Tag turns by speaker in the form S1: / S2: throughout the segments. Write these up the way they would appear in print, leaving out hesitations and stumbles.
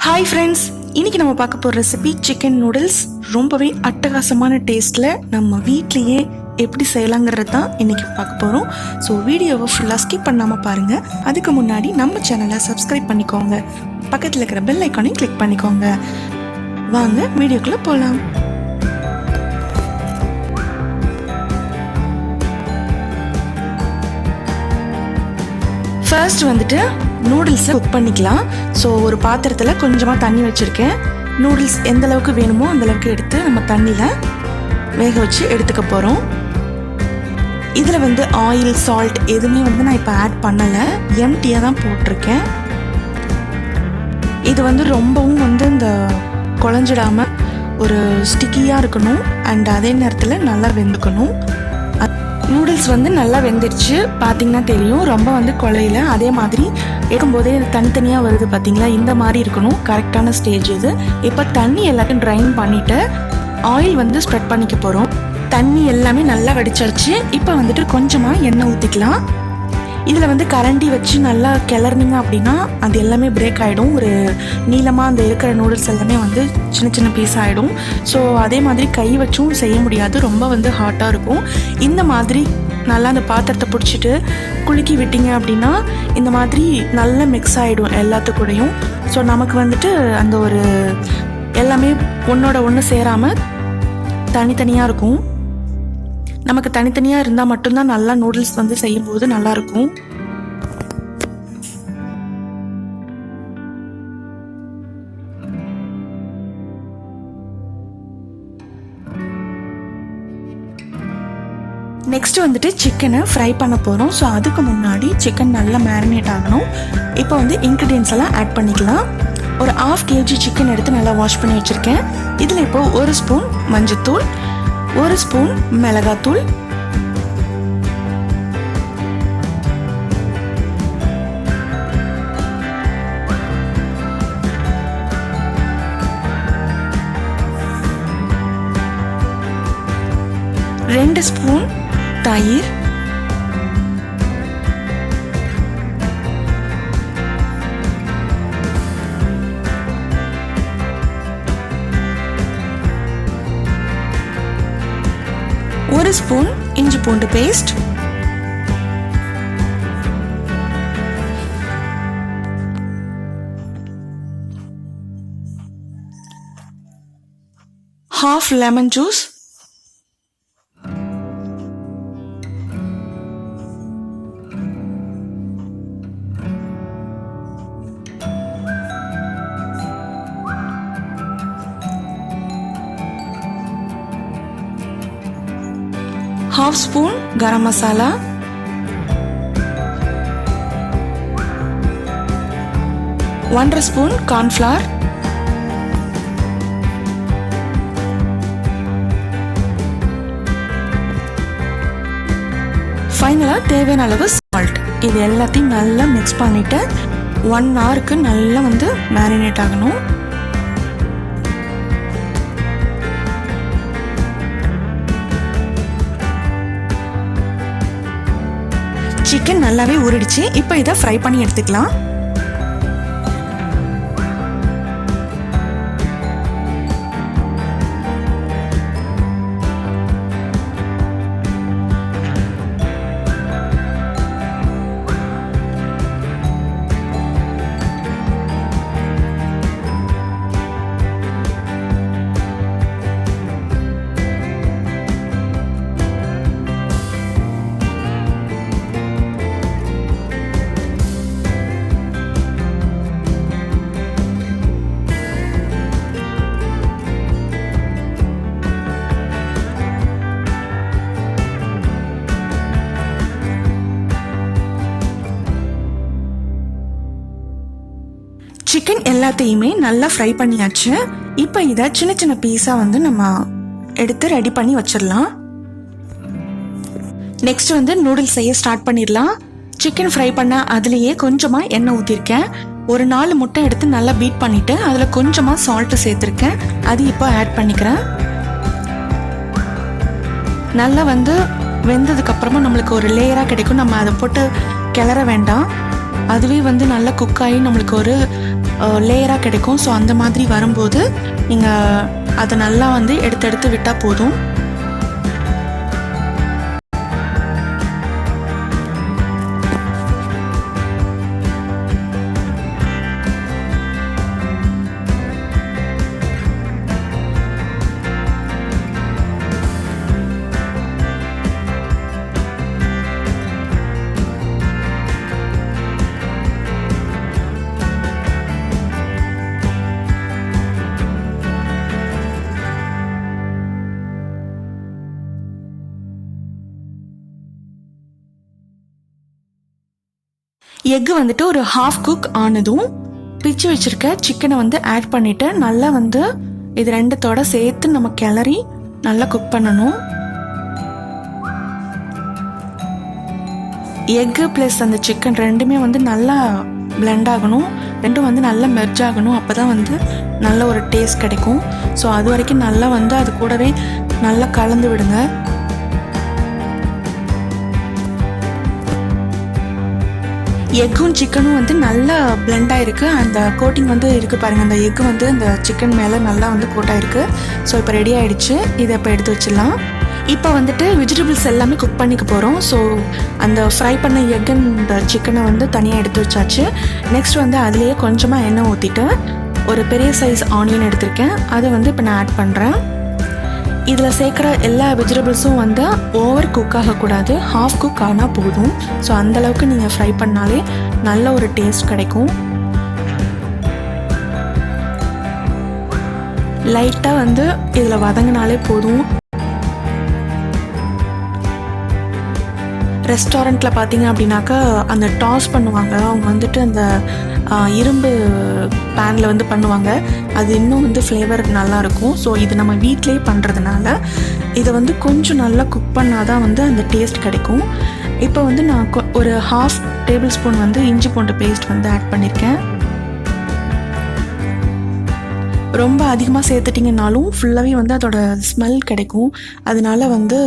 S1: Hi friends, இன்னைக்கு நம்ம பார்க்க போகிற ரெசிபி சிக்கன் நூடுல்ஸ். ரொம்பவே அட்டகாசமான டேஸ்ட்டில் நம்ம வீட்லேயே எப்படி செய்யலாங்கிறது தான் இன்றைக்கி பார்க்க போகிறோம். ஸோ வீடியோவை ஃபுல்லாக ஸ்கிப் பண்ணாமல் பாருங்கள். அதுக்கு முன்னாடி நம்ம சேனலை சப்ஸ்கிரைப் பண்ணிக்கோங்க, பக்கத்தில் இருக்கிற பெல் ஐக்கானையும் கிளிக் பண்ணிக்கோங்க. வாங்க வீடியோக்குள்ளே போகலாம். ஃபர்ஸ்ட் வந்துட்டு நூடுல்ஸை குக் பண்ணிக்கலாம். ஸோ ஒரு பாத்திரத்தில் கொஞ்சமாக தண்ணி வச்சுருக்கேன். நூடுல்ஸ் எந்த அளவுக்கு வேணுமோ அந்தளவுக்கு எடுத்து நம்ம தண்ணியில் வேக வச்சு எடுத்துக்க போகிறோம். இதில் வந்து ஆயில், சால்ட் எதுவுமே வந்து நான் இப்போ ஆட் பண்ணலை, எம்டியாக தான் போட்டிருக்கேன். இது வந்து ரொம்பவும் வந்து இந்த குழஞ்சிடாமல் ஒரு ஸ்டிக்கியாக இருக்கணும் அண்ட் அதே நேரத்தில் நல்லா வெந்துக்கணும். நூடுல்ஸ் வந்து நல்லா வெந்துடுச்சு, பார்த்தீங்கன்னா தெரியும். ரொம்ப வந்து குழையில, அதே மாதிரி எடுக்கும்போதே தனித்தனியாக வருது பார்த்தீங்களா, இந்த மாதிரி இருக்கணும். கரெக்டான ஸ்டேஜ் இது. இப்போ தண்ணி எல்லாத்தையும் ட்ரைன் பண்ணிவிட்டு ஆயில் வந்து ஸ்ப்ரெட் பண்ணிக்க போகிறோம். தண்ணி எல்லாமே நல்லா வடிச்சிருச்சு. இப்போ வந்துட்டு கொஞ்சமாக எண்ணெய் ஊற்றிக்கலாம். இதில் வந்து கரண்டி வச்சு நல்லா கிளறினீங்க அப்படின்னா அது எல்லாமே பிரேக் ஆகிடும். ஒரு நீளமாக அந்த இருக்கிற நூடுல்ஸ் எல்லாமே வந்து சின்ன சின்ன பீஸ் ஆகிடும். ஸோ அதே மாதிரி கை வச்சும் செய்ய முடியாது, ரொம்ப வந்து ஹாட்டாக இருக்கும். இந்த மாதிரி நல்லா அந்த பாத்திரத்தை பிடிச்சிட்டு குலுக்கி விட்டீங்க அப்படின்னா இந்த மாதிரி நல்லா மிக்ஸ் ஆகிடும் எல்லாத்துக்கூடையும். ஸோ நமக்கு வந்துட்டு அந்த ஒரு எல்லாமே ஒன்றோட ஒன்று சேராமல் தனித்தனியாக இருக்கும். நமக்கு தனித்தனியாக இருந்தால் மட்டும்தான் நல்லா நூடுல்ஸ் வந்து செய்யும்போது நல்லாயிருக்கும். நெக்ஸ்ட் வந்துட்டு சிக்கனை ஃப்ரை பண்ண போகிறோம். ஸோ அதுக்கு முன்னாடி சிக்கன் நல்லா மேரினேட் ஆகணும். இப்போ வந்து இன்க்ரீடியன்ஸ் எல்லாம் ஆட் பண்ணிக்கலாம். ஒரு 1/2 kg சிக்கன் எடுத்து நல்லா வாஷ் பண்ணி வச்சுருக்கேன். இதில் இப்போ 1 ஸ்பூன் மஞ்சத்தூள், 1 ஸ்பூன் மிளகாத்தூள், 2 ஸ்பூன் தயிர், 1 ஸ்பூன் இஞ்சி பூண்டு paste, 1/2 lemon juice, 1/2 spoon garam masala, 1/2 spoon cornflour, ஃபைனலாக தேவையான அளவு சால்ட். இது எல்லாத்தையும் நல்லா மிக்ஸ் பண்ணிவிட்டு 1 ஹவருக்கு நல்லா வந்து மேரினேட் ஆகணும். சிக்கன் நல்லாவே ஊறிடுச்சு. இப்போ இதை ஃப்ரை பண்ணி எடுத்துக்கலாம். சிக்கன் எல்லாத்தையுமே நல்லா ஃப்ரை பண்ணியாச்சு. இப்போ இதை சின்ன சின்ன பீஸாக வந்து நம்ம எடுத்து ரெடி பண்ணி வச்சிடலாம். நெக்ஸ்ட் வந்து நூடுல்ஸ் செய்ய ஸ்டார்ட் பண்ணிடலாம். சிக்கன் ஃப்ரை பண்ண அதுலேயே கொஞ்சமாக எண்ணெய் ஊற்றிருக்கேன். ஒரு 4 முட்டை எடுத்து நல்லா பீட் பண்ணிவிட்டு அதில் கொஞ்சமாக சால்ட்டு சேர்த்துருக்கேன். அது இப்போ ஆட் பண்ணிக்கிறேன். நல்லா வந்து வெந்ததுக்கப்புறமா நம்மளுக்கு ஒரு லேயராக கிடைக்கும். நம்ம அதை போட்டு கிளற வேண்டாம், அதுவே வந்து நல்லா குக் ஆகி நம்மளுக்கு ஒரு லேயராக கிடைக்கும். ஸோ அந்த மாதிரி வரும்போது நீங்கள் அதை நல்லா வந்து எடுத்து விட்டால் போதும். எக்கு வந்துட்டு ஒரு ஹாஃப் குக் ஆனதும் பிச்சு வச்சிருக்க சிக்கனை வந்து ஆட் பண்ணிட்டு நல்லா வந்து இது ரெண்டுத்தோட சேர்த்து நம்ம கிளறி நல்லா குக் பண்ணணும். எக்கு ப்ளஸ் அந்த சிக்கன் ரெண்டுமே வந்து நல்லா பிளெண்ட் ஆகணும், ரெண்டும் வந்து நல்லா மெர்ஜ் ஆகணும். அப்போ தான் வந்து நல்ல ஒரு டேஸ்ட் கிடைக்கும். ஸோ அது வரைக்கும் நல்லா வந்து அது கூடவே நல்லா கலந்து விடுங்க. எக்கும் சிக்கனும் வந்து நல்லா பிளெண்ட் ஆகிருக்கு. அந்த கோட்டிங் வந்து இருக்குது பாருங்கள், அந்த எக்கு வந்து அந்த சிக்கன் மேலே நல்லா வந்து கோட்டாயிருக்கு. ஸோ இப்போ ரெடி ஆகிடுச்சு. இதை இப்போ எடுத்து வச்சிடலாம். இப்போ வந்துட்டு வெஜிடபிள்ஸ் எல்லாமே குக் பண்ணிக்க போகிறோம். ஸோ அந்த ஃப்ரை பண்ண எக் அண்ட் சிக்கனை வந்து தனியாக எடுத்து வச்சாச்சு. நெக்ஸ்ட் வந்து அதுலேயே கொஞ்சமாக எண்ணெய் ஊற்றிட்டு ஒரு பெரிய சைஸ் ஆனியன் எடுத்திருக்கேன். அதை வந்து இப்போ நான் ஆட் பண்ணுறேன். இதில் சேர்க்குற எல்லா வெஜிடபிள்ஸும் வந்து ஓவர் குக் ஆகக்கூடாது, ஹாஃப் குக் ஆனால் போதும். ஸோ அந்தளவுக்கு நீங்கள் ஃப்ரை பண்ணாலே நல்ல ஒரு டேஸ்ட் கிடைக்கும். லைட்டாக வந்து இதில் வதங்கினாலே போதும். ரெஸ்டாரண்ட்டில் பார்த்தீங்க அப்படின்னாக்கா அந்த டாஸ் பண்ணுவாங்க, அவங்க வந்துட்டு அந்த இரும்பு பேனில் வந்து பண்ணுவாங்க. அது இன்னும் வந்து ஃப்ளேவர் நல்லாயிருக்கும். ஸோ இது நம்ம வீட்டிலே பண்ணுறதுனால இதை வந்து கொஞ்சம் நல்லா குக் பண்ணால் தான் வந்து அந்த டேஸ்ட் கிடைக்கும். இப்போ வந்து நான் ஒரு ஹாஃப் டேபிள் ஸ்பூன் வந்து இஞ்சி பூண்டு பேஸ்ட் வந்து ஆட் பண்ணியிருக்கேன். ரொம்ப அதிகமாக சேர்த்துட்டிங்கனாலும் ஃபுல்லாகவே வந்து அதோட ஸ்மெல் கிடைக்கும். அதனால வந்து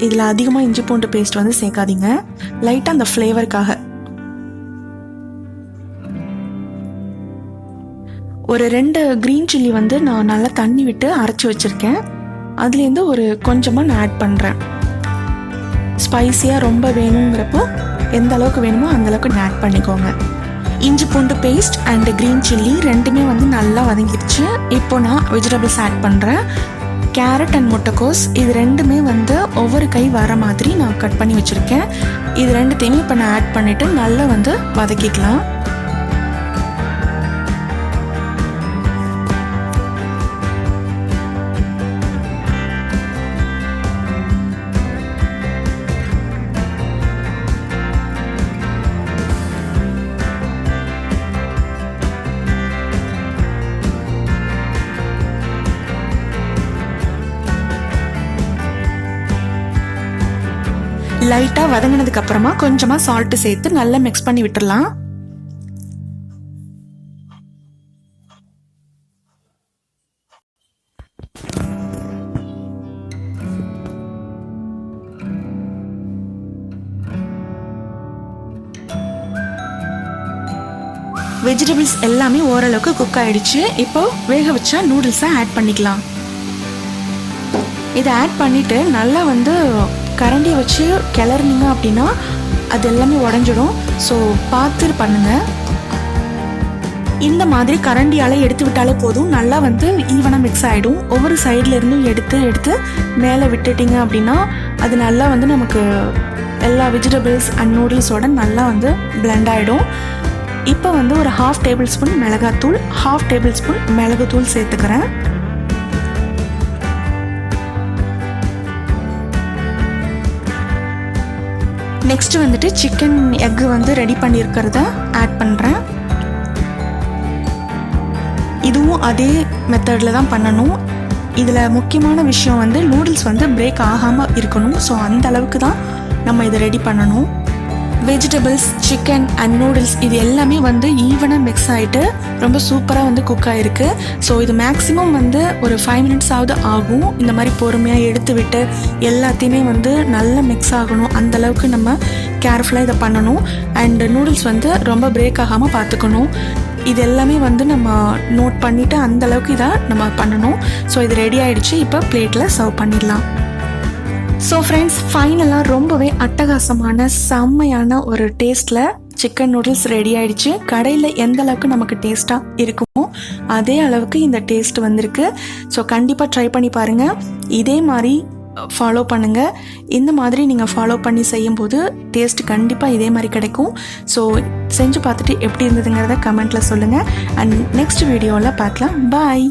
S1: இதில் அதிகமாக இஞ்சி பூண்டு பேஸ்ட் வந்து சேர்க்காதீங்க, லைட்டாக அந்த ஃப்ளேவருக்காக. ஒரு 2 க்ரீன் சில்லி வந்து நான் நல்லா தண்ணி விட்டு அரைச்சி வச்சுருக்கேன். அதுலேருந்து ஒரு கொஞ்சமாக நான் ஆட் பண்ணுறேன். ஸ்பைஸியாக ரொம்ப வேணுங்கிறப்போ எந்த அளவுக்கு வேணுமோ அந்தளவுக்கு நான் ஆட் பண்ணிக்கோங்க. இஞ்சி பூண்டு பேஸ்ட் அண்ட் க்ரீன் சில்லி ரெண்டுமே வந்து நல்லா வதங்கிடுச்சு. இப்போ நான் வெஜிடபிள்ஸ் ஆட் பண்ணுறேன். கேரட் அண்ட் முட்டைக்கோஸ் இது ரெண்டுமே வந்து ஒவ்வொரு கை வர மாதிரி நான் கட் பண்ணி வச்சுருக்கேன். இது ரெண்டுத்தையுமே இப்போ நான் ஆட் பண்ணிவிட்டு நல்லா வந்து வதக்கிக்கலாம். லைட்டாக வதங்கினதுக்கு அப்புறமா கொஞ்சமாக சால்ட்டு சேர்த்து நல்லா மிக்ஸ் பண்ணி விட்டுடலாம். வெஜிடபிள்ஸ் எல்லாமே ஓரளவுக்கு குக் ஆயிடுச்சு. இப்போ வேக வச்சா நூடுல்ஸை ஆட் பண்ணிக்கலாம். இதை ஆட் பண்ணிட்டு நல்லா வந்து கரண்டியை வச்சு கிளறினீங்க அப்படின்னா அது எல்லாமே உடஞ்சிடும். ஸோ பார்த்து பண்ணுங்கள். இந்த மாதிரி கரண்டியால் எடுத்து விட்டாலே போதும், நல்லா வந்து ஈவனாக மிக்ஸ் ஆகிடும். ஒவ்வொரு சைடில் இருந்தும் எடுத்து மேலே விட்டுட்டிங்க அப்படின்னா அது நல்லா வந்து நமக்கு எல்லா வெஜிடபிள்ஸ் அண்ட் நூடுல்ஸோட நல்லா வந்து பிளெண்ட் ஆகிடும். இப்போ வந்து ஒரு 1/2 டேபிள் ஸ்பூன் மிளகாத்தூள், 1/2 டேபிள் ஸ்பூன் மிளகுத்தூள் சேர்த்துக்கிறேன். நெக்ஸ்ட் வந்துட்டு சிக்கன் எக்கு வந்து ரெடி பண்ணியிருக்கிறத ஆட் பண்ணுறேன். இதுவும் அதே மெத்தடில் தான் பண்ணணும். இதில் முக்கியமான விஷயம் வந்து நூடுல்ஸ் வந்து பிரேக் ஆகாமல் இருக்கணும். ஸோ அந்த அளவுக்கு தான் நம்ம இதை ரெடி பண்ணணும். வெஜிடபிள்ஸ், சிக்கன் அண்ட் நூடுல்ஸ் இது எல்லாமே வந்து ஈவனாக மிக்ஸ் ஆகிட்டு ரொம்ப சூப்பராக வந்து குக் ஆகிருக்கு. ஸோ இது மேக்ஸிமம் வந்து ஒரு 5 minutes ஆகுது ஆகும். இந்த மாதிரி பொறுமையாக எடுத்து விட்டு எல்லாத்தையுமே வந்து நல்லா மிக்ஸ் ஆகணும். அந்தளவுக்கு நம்ம கேர்ஃபுல்லாக இதை பண்ணணும். அண்ட் நூடுல்ஸ் வந்து ரொம்ப பிரேக் ஆகாமல் பார்த்துக்கணும். இது எல்லாமே வந்து நம்ம நோட் பண்ணிவிட்டு அந்தளவுக்கு இதை நம்ம பண்ணணும். ஸோ இது ரெடி ஆகிடுச்சு. இப்போ பிளேட்டில் சர்வ் பண்ணிடலாம். ஸோ ஃப்ரெண்ட்ஸ், ஃபைனலாக ரொம்பவே அட்டகாசமான செம்மையான ஒரு டேஸ்ட்டில் சிக்கன் நூடுல்ஸ் ரெடி ஆகிடுச்சு. கடையில் எந்த அளவுக்கு நமக்கு டேஸ்ட்டாக இருக்குமோ அதே அளவுக்கு இந்த டேஸ்ட் வந்திருக்கு. ஸோ கண்டிப்பாக ட்ரை பண்ணி பாருங்கள். இதே மாதிரி ஃபாலோ பண்ணுங்கள். இந்த மாதிரி நீங்கள் ஃபாலோ பண்ணி செய்யும்போது டேஸ்ட் கண்டிப்பாக இதே மாதிரி கிடைக்கும். ஸோ செஞ்சு பார்த்துட்டு எப்படி இருந்ததுங்கிறத கமெண்ட்டில் சொல்லுங்கள். அண்ட் நெக்ஸ்ட் வீடியோவில் பார்க்கலாம். பாய்.